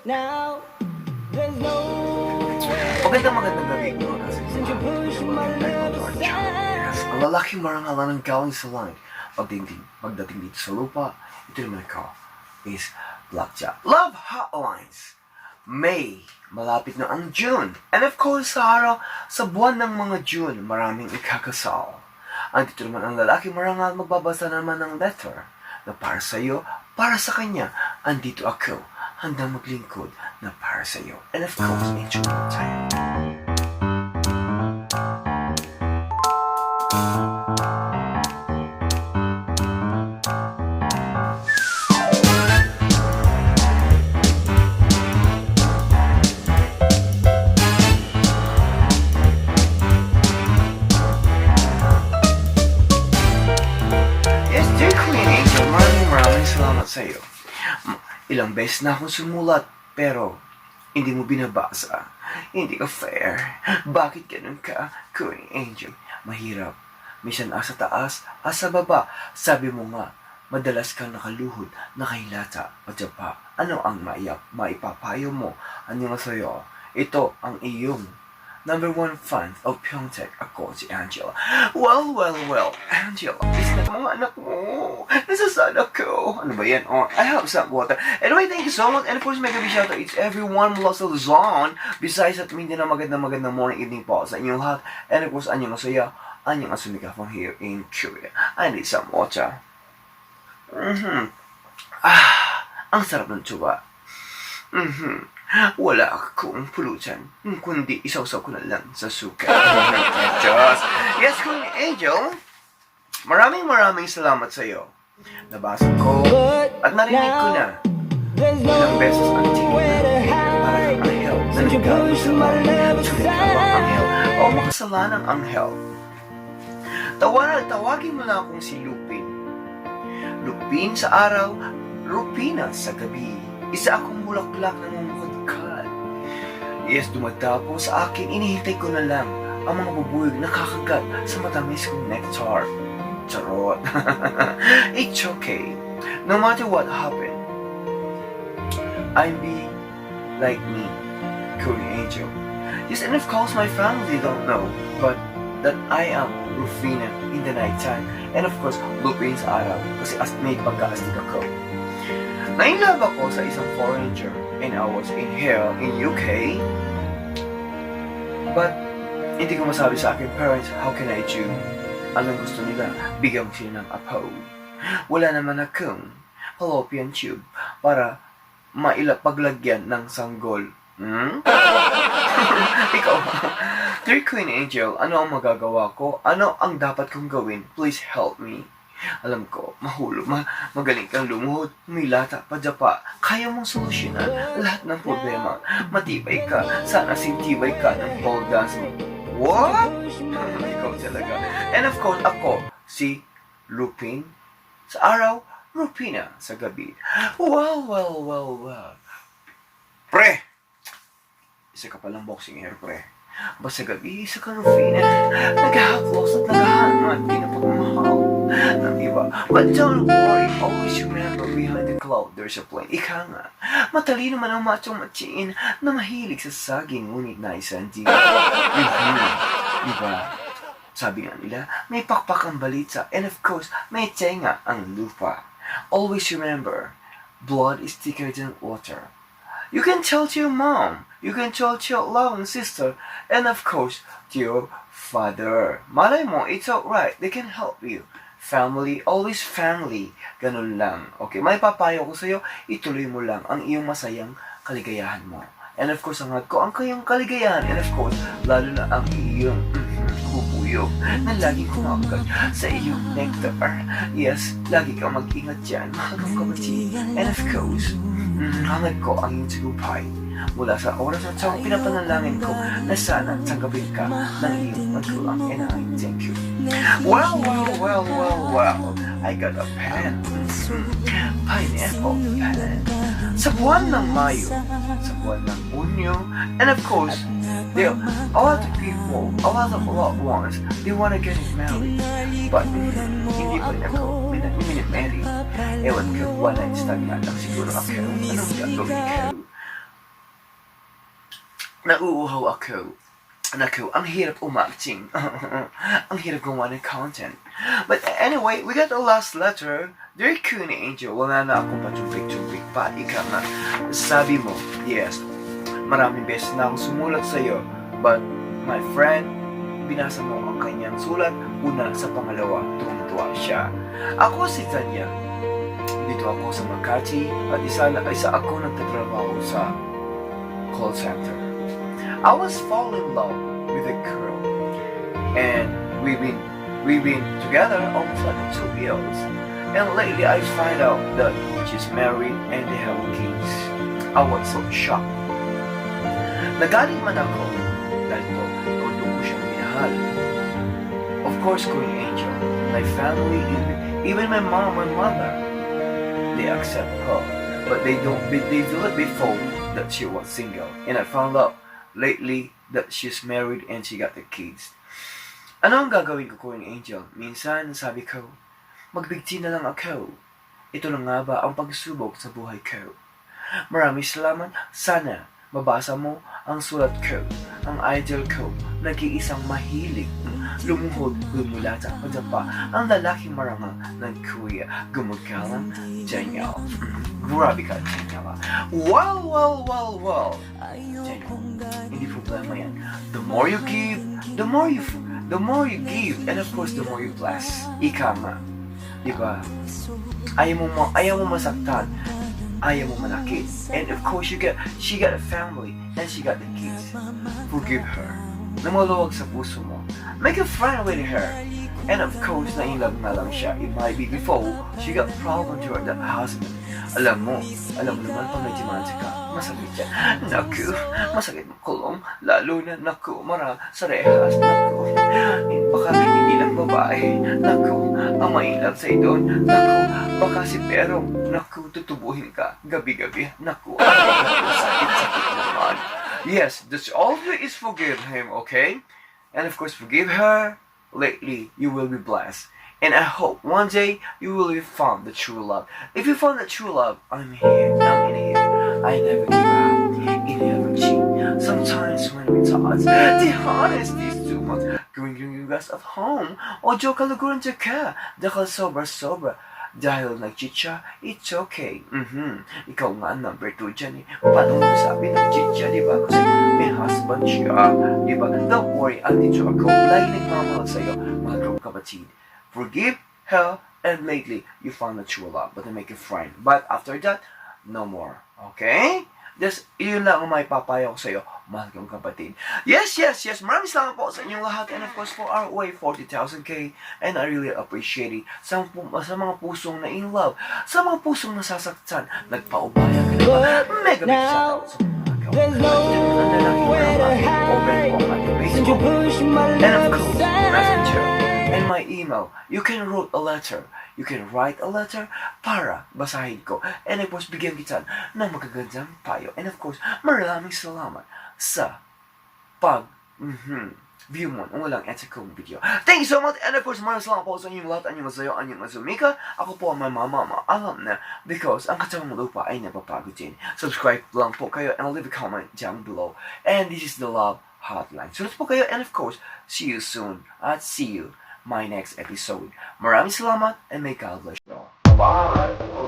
Now, there's no Magandang gabi ko kasi yes, ang lalaking marangalan ng galing sa langit pagdating dito sa lupa, ito naman ako is Blackjack Love Hotlines. May malapit na ang June, and of course sa buwan ng mga June maraming ikakasal. Andito naman ang lalaking marangal magbabasa naman ng letter na para sa iyo, para sa kanya. Andito ako handang maglingkod na para sa iyo, and of course enjoy your time. Salamat sa iyo. Ilang beses na akong sumulat, pero hindi mo binabasa. Hindi ka fair. Bakit ganun ka, Queen Angel? Mahirap. Minsan asa taas, asa baba. Sabi mo nga, madalas kang nakaluhod, nakahilata, padyapa. Ano ang maipapayo mo? Ano nga sa'yo? Ito ang iyong number 1 fan of Pyeongtaek. Ako si Angela. Well, Angela, isa na mga anak mo. Nasasad ako. Ano ba yan? Oh, I have some water. Anyway, thank you so much. And of course, mega big shoutout. It's everyone mula sa Luzon. Besides at hindi na magandang morning, evening po sa inyong lahat. And of course, anyong masaya, anyong asumika from here in Korea. I need some water. Ang sarap ng tuwa. Wala akong pulutan, kundi isawsaw ko na lang sa suka. Just, yes, Queen Angel, maraming salamat sa iyo. Nabasa ko at narinig ko na ilang beses ang tingin na parang anghel na nagagawa sa langit. Sumigaw ang anghel o makasalanang anghel. Tawagin mo na akong si Lupin. Lupin sa araw, Lupina sa gabi. Isa akong bulaklak na mumukadkad. Yes, dumadapo sa akin, inihintay ko na lang ang mga bubuyog na kakagat sa matamis kong nectar. Charot. It's okay. No matter what happened, I'll be like me, Queen Angel. Yes, and of course my family don't know, but that I am Rufina in the nighttime, and of course Lupin sa araw, kasi may pagkaastig ako. Nainlove ako sa isang foreigner and I was in here in UK. But hindi ko masabi sa aking parents, how can I do? Anong gusto nila? Bigyan ko sila ng apo. Wala naman akong fallopian tube para paglagyan ng sanggol. Ikaw, dear Queen Angel, ano ang magagawa ko? Ano ang dapat kong gawin? Please help me. Alam ko, magaling kang lumuhod, humilata, padyapa. Kaya mong solusyonan lahat ng problema. Matibay ka, sana sintibay ka ng pole dance mo. What? Ikaw talaga. And of course, ako, si Lupin. Sa araw, Lupina sa gabi. Well. Pre! Isa ka palang boxing hair, pre. Basta gabi, isa ka Lupina. Nag-haplos at nag-hangat, kinapagmahal ng iba. But don't worry, always remember behind the cloud there's a plane. Ika nga, matalino man ang machong machiin na mahilig sa saging, ngunit naisandi. Diba? Sabi nga nila, may pakpak ang balita, and of course, may tenga ang lupa. Always remember, blood is thicker than water. You can tell to your mom, you can tell to your loving sister, and of course, to your father. Malay mo, it's alright, they can help you. Family, always family. Ganun lang. Okay, may papayo ko sa'yo, ituloy mo lang ang iyong masayang kaligayahan mo. And of course, hangad ko ang kayong kaligayahan. And of course, lalo na ang iyong bubuyog na laging kumakagat sa iyong nectar. Yes, lagi kang mag-ingat dyan, mga kapatid. And of course, hangad ko ang iyong tagumpay mula sa oras at sa pinapanalangin ko na sana tanggapin ka ng iyong magulang. And I thank you. Well. I got a pen. Pineapple pen. Sa buwan ng Mayo, sa buwan ng Unyo, and of course, a lot of people, a lot of loved ones, they want to get married. But hindi pa rin ako minit-married. Ewan ko, one night stand nga lang siguro ako. Anong gagawin ko? Nauuhaw ako. Naku, ang hirap umacting. Ang hirap gumawa ng content. But anyway, we got the last letter. Dear Kun Angel, wala na akong patumpik-tumpik pa. Ika nga, sabi mo, yes, maraming beses na akong sumulat sa'yo. But, my friend, binasa mo ang kanyang sulat. Una sa pangalawa, tuwang-tuwa siya. Ako si Tanya. Dito ako sa Makati at isa ako nagtatrabaho sa call center. I was falling in love with a girl, and we've been together almost like 2 years. And lately, I find out that she's married and they have kids. I was so shocked. Nagaling man ako dahil kung doon ko siyang minahal. Of course, Queen Angel, my family, even my mom and mother, they accept her, but they do it before that she was single, and I found out lately that she's married and she got the kids. Ano ang gagawin ko, Queen Angel? Minsan, sabi ko, magbigti na lang ako. Ito na nga ba ang pagsubok sa buhay ko? Maraming salamat. Sana mabasa mo ang sulat ko, ang idol ko, nag-iisang mahilig, lumuhod, lumulata, padapa, ang lalaking marangal ng kuya, gumagalang, Daniel. Grabe ka, Daniel. Well. Daniel, hindi problema yan. The more you give, the more you give, and of course, the more you bless. Ika nga. Diba? Ayaw mo masaktan. Ayaw mo manakit. And of course, she got a family and she got the kids. Forgive her. Na maluwag sa puso mo. Make a friend with her. And of course, na-inlove na lang siya. It might be before she got problem toward that husband. Alam mo naman pag may demanda ka, masakit yan. Naku, masakit makulong. Lalo na, naku, sa rehas. Naku, baka hindi lang babae. Naku, ang ma-inlove sa'yo doon. Naku, baka si Perong. Naku, tutubuhin ka. Gabi-gabi. Naku, sakit naman. Yes, that's all you is forgive him, okay? And of course, forgive her. Lately, you will be blessed. And I hope one day you will have found the true love. If you found the true love, I'm here. I'm in here. I never give up. It never cheat. Sometimes when we touch, the honesty is too much. Going you guys at home. O joke kaluguran ka. Dahil sobra. Dahil nag-cheat it's okay. Ikaw nga number 2 dyan eh. Paano mo sabi nag-cheat diba? Kasi may husband siya, diba? Don't worry, andito ako. Lagi nagmamahal sa'yo, mahal kong kapatid. Forgive her, and lately, you found the true love, but to make a friend. But after that, no more. Okay? Just, yun lang ang may papayo ko sa'yo, mahal kong kapatid. Yes. Maraming salamat po sa inyong lahat. And of course, for our way, 40,000K. And I really appreciate it. Sa mga pusong na in love, sa mga pusong nasasaktan, nagpaubaya ka na ba? Mega big shoutout sa mga There's nowhere to hide. Since you push my and of love course, Messenger. aside. And my email, you can write a letter. You can write a letter para basahin ko. And of course, bigyan kita ng magagandang payo. And of course, maraming salamat sa view mo ng walang edit kong video. Thank you so much. And of course, maraming salamat po sa inyong lahat. Anyong masayo, anyong masumika. Ako po ang mama. Alam na because ang katawang lupa ay napapagod din. Subscribe lang po kayo and leave a comment down below. And this is the Love Hotline. Sunod po kayo and of course, see you soon. At see you my next episode. Maraming salamat and may God bless you all. Bye-bye!